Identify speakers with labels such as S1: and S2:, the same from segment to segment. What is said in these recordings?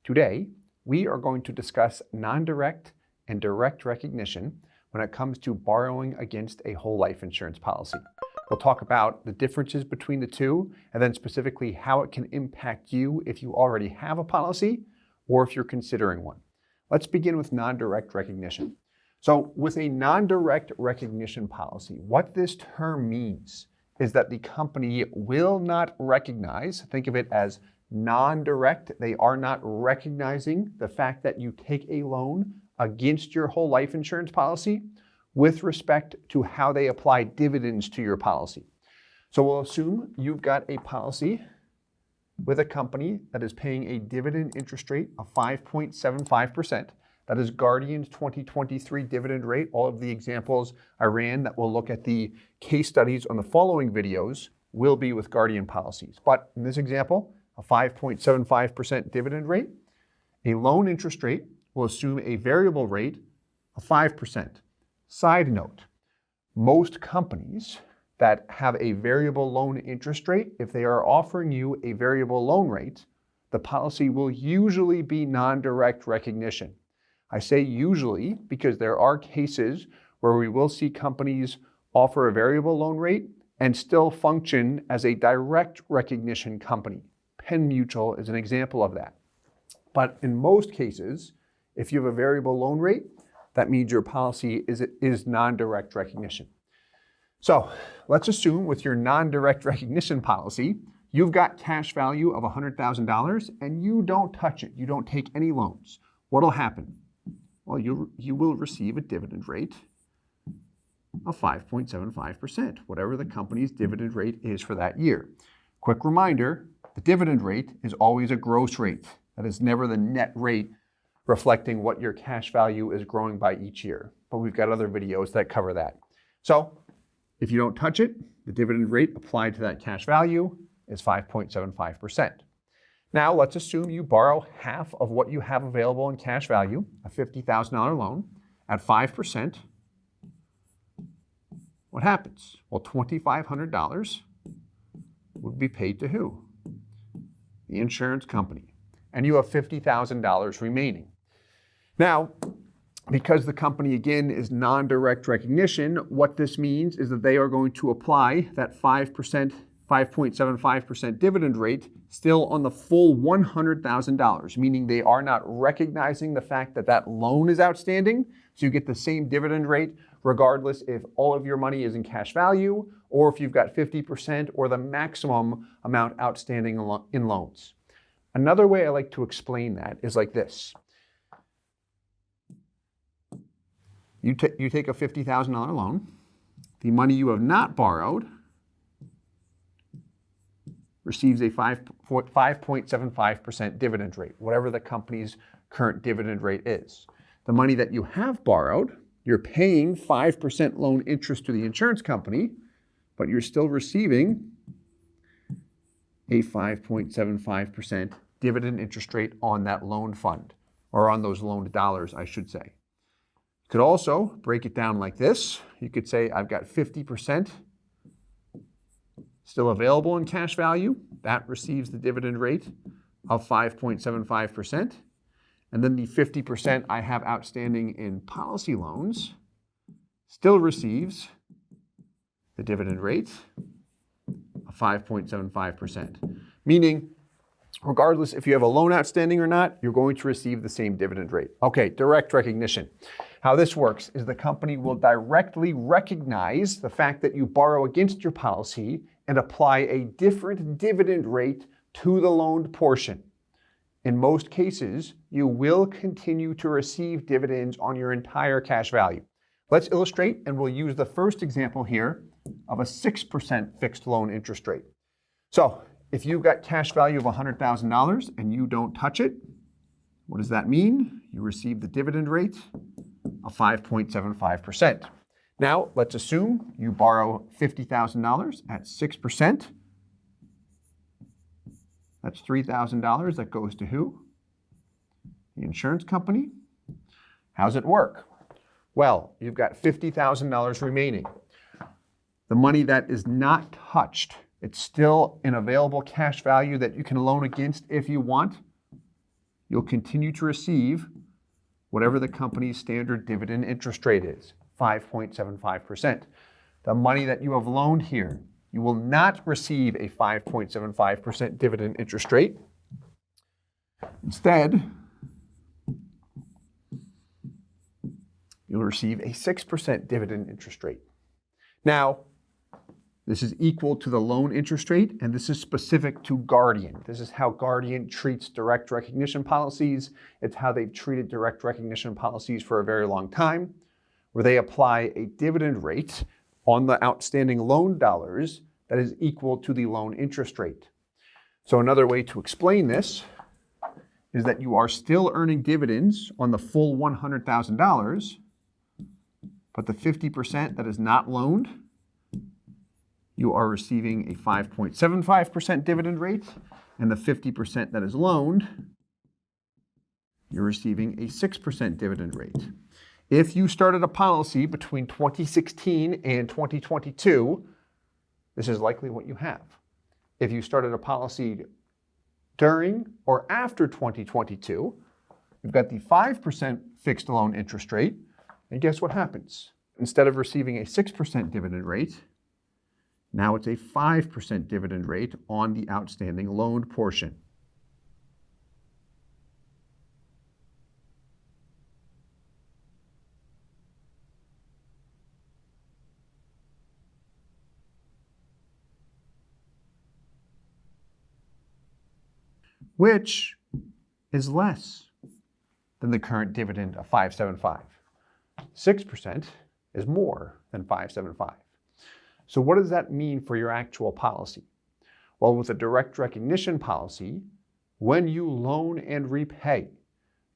S1: Today, we are going to discuss non-direct and direct recognition when it comes to borrowing against a whole life insurance policy. We'll talk about the differences between the two, and then specifically how it can impact you if you already have a policy or if you're considering one. Let's begin with non-direct recognition. So with a non-direct recognition policy, what this term means is that the company will not recognize, think of it as non-direct, they are not recognizing the fact that you take a loan against your whole life insurance policy with respect to how they apply dividends to your policy. So we'll assume you've got a policy with a company that is paying a dividend interest rate of 5.75%. That is Guardian's 2023 dividend rate. All of the examples I ran that we'll look at the case studies on the following videos will be with Guardian policies. But in this example, a 5.75% dividend rate, a loan interest rate will assume a variable rate of 5%. Side note, most companies that have a variable loan interest rate, if they are offering you a variable loan rate, the policy will usually be non-direct recognition. I say usually because there are cases where we will see companies offer a variable loan rate and still function as a direct recognition company. Penn Mutual is an example of that. But in most cases, if you have a variable loan rate, that means your policy is non-direct recognition. So let's assume with your non-direct recognition policy, you've got cash value of $100,000 and you don't touch it. You don't take any loans. What'll happen? Well, you will receive a dividend rate of 5.75%, whatever the company's dividend rate is for that year. Quick reminder, the dividend rate is always a gross rate. That is never the net rate reflecting what your cash value is growing by each year. But we've got other videos that cover that. So if you don't touch it, the dividend rate applied to that cash value is 5.75%. Now let's assume you borrow half of what you have available in cash value, a $50,000 loan, at 5%. What happens? Well, $2,500 would be paid to who? The insurance company. And you have $50,000 remaining. Now, because the company, again, is non-direct recognition, what this means is that they are going to apply that 5.75% dividend rate still on the full $100,000, meaning they are not recognizing the fact that that loan is outstanding. So you get the same dividend rate regardless if all of your money is in cash value or if you've got 50% or the maximum amount outstanding in loans. Another way I like to explain that is like this. You take a $50,000 loan. The money you have not borrowed receives a 5.75% dividend rate, whatever the company's current dividend rate is. The money that you have borrowed, you're paying 5% loan interest to the insurance company, but you're still receiving a 5.75% dividend interest rate on that loan fund, or on those loaned dollars, I should say. You could also break it down like this. You could say I've got 50% still available in cash value. That receives the dividend rate of 5.75%. And then the 50% I have outstanding in policy loans still receives the dividend rate of 5.75%. Meaning, regardless if you have a loan outstanding or not, you're going to receive the same dividend rate. Okay, direct recognition. How this works is the company will directly recognize the fact that you borrow against your policy and apply a different dividend rate to the loaned portion. In most cases, you will continue to receive dividends on your entire cash value. Let's illustrate, and we'll use the first example here of a 6% fixed loan interest rate. So if you've got cash value of $100,000 and you don't touch it, what does that mean? You receive the dividend rate of 5.75%. Now, let's assume you borrow $50,000 at 6%. That's $3,000 that goes to who? The insurance company. How's it work? Well, you've got $50,000 remaining. The money that is not touched, it's still an available cash value that you can loan against if you want. you'll continue to receive whatever the company's standard dividend interest rate is, 5.75%. The money that you have loaned here, you will not receive a 5.75% dividend interest rate. Instead, you'll receive a 6% dividend interest rate. Now, this is equal to the loan interest rate, and this is specific to Guardian. This is how Guardian treats direct recognition policies. It's how they've treated direct recognition policies for a very long time, where they apply a dividend rate on the outstanding loan dollars that is equal to the loan interest rate. So another way to explain this is that you are still earning dividends on the full $100,000, but the 50% that is not loaned, you are receiving a 5.75% dividend rate, and the 50% that is loaned, you're receiving a 6% dividend rate. If you started a policy between 2016 and 2022, this is likely what you have. If you started a policy during or after 2022, you've got the 5% fixed loan interest rate, and guess what happens? Instead of receiving a 6% dividend rate, now it's a 5% dividend rate on the outstanding loaned portion. Which is less than the current dividend of 5.75. 6% is more than 5.75. So what does that mean for your actual policy? Well, with a direct recognition policy, when you loan and repay,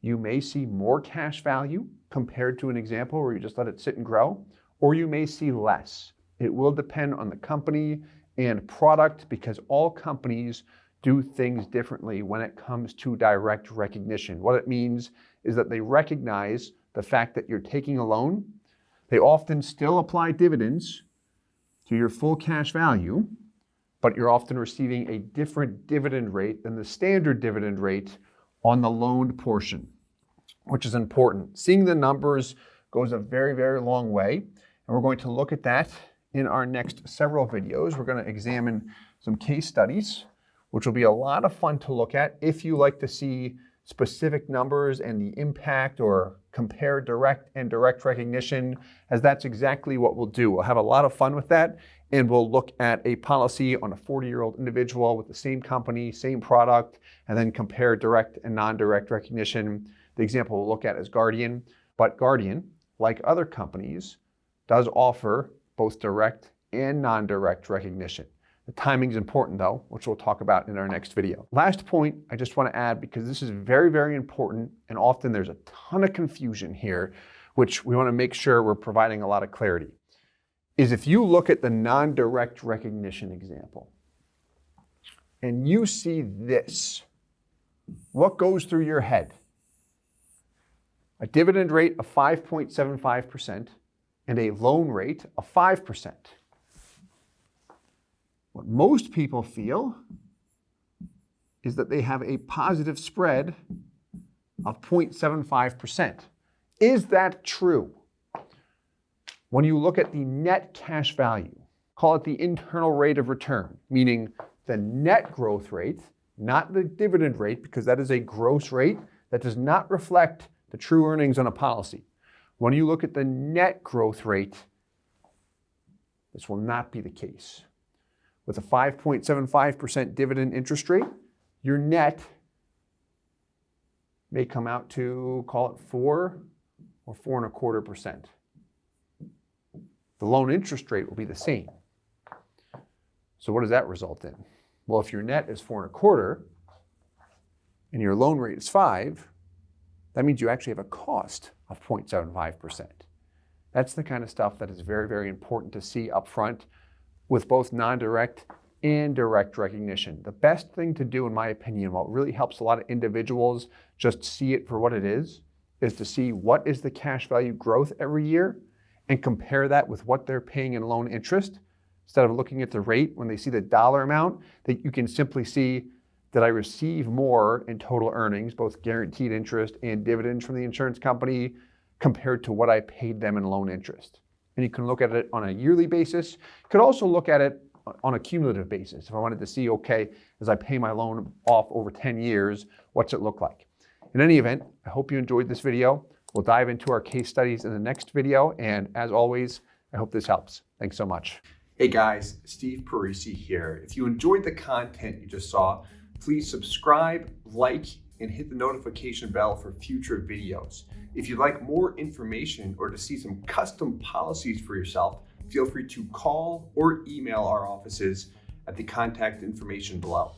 S1: you may see more cash value compared to an example where you just let it sit and grow, or you may see less. It will depend on the company and product, because all companies do things differently when it comes to direct recognition. What it means is that they recognize the fact that you're taking a loan. They often still apply dividends to your full cash value, but you're often receiving a different dividend rate than the standard dividend rate on the loaned portion, which is important. Seeing the numbers goes a very, very long way, and we're going to look at that in our next several videos. We're going to examine some case studies, which will be a lot of fun to look at if you like to see specific numbers and the impact, or compare direct and direct recognition, as that's exactly what we'll do. We'll have a lot of fun with that, and we'll look at a policy on a 40-year-old individual with the same company, same product, and then compare direct and non-direct recognition. The example we'll look at is Guardian, but Guardian, like other companies, does offer both direct and non-direct recognition. The timing is important though, which we'll talk about in our next video. Last point I just want to add, because this is very, very important, and often there's a ton of confusion here, which we want to make sure we're providing a lot of clarity, is if you look at the non-direct recognition example and you see this, what goes through your head? A dividend rate of 5.75% and a loan rate of 5%. What most people feel is that they have a positive spread of 0.75%. Is that true? When you look at the net cash value, call it the internal rate of return, meaning the net growth rate, not the dividend rate, because that is a gross rate that does not reflect the true earnings on a policy. When you look at the net growth rate, this will not be the case. With a 5.75% dividend interest rate, your net may come out to, call it 4 or 4.25%. The loan interest rate will be the same. So what does that result in? Well, if your net is 4.25 and your loan rate is 5, that means you actually have a cost of 0.75%. That's the kind of stuff that is very, very important to see up front with both non-direct and direct recognition. The best thing to do, in my opinion, what really helps a lot of individuals just see it for what it is to see what is the cash value growth every year and compare that with what they're paying in loan interest. Instead of looking at the rate when they see the dollar amount, that you can simply see Did I receive more in total earnings, both guaranteed interest and dividends from the insurance company, compared to what I paid them in loan interest? And you can look at it on a yearly basis. You could also look at it on a cumulative basis. If I wanted to see, okay, as I pay my loan off over 10 years, what's it look like? In any event, I hope you enjoyed this video. We'll dive into our case studies in the next video. And as always, I hope this helps. Thanks so much. Hey guys, Steve Parisi here. If you enjoyed the content you just saw, please subscribe, like, and hit the notification bell for future videos. If you'd like more information or to see some custom policies for yourself, feel free to call or email our offices at the contact information below.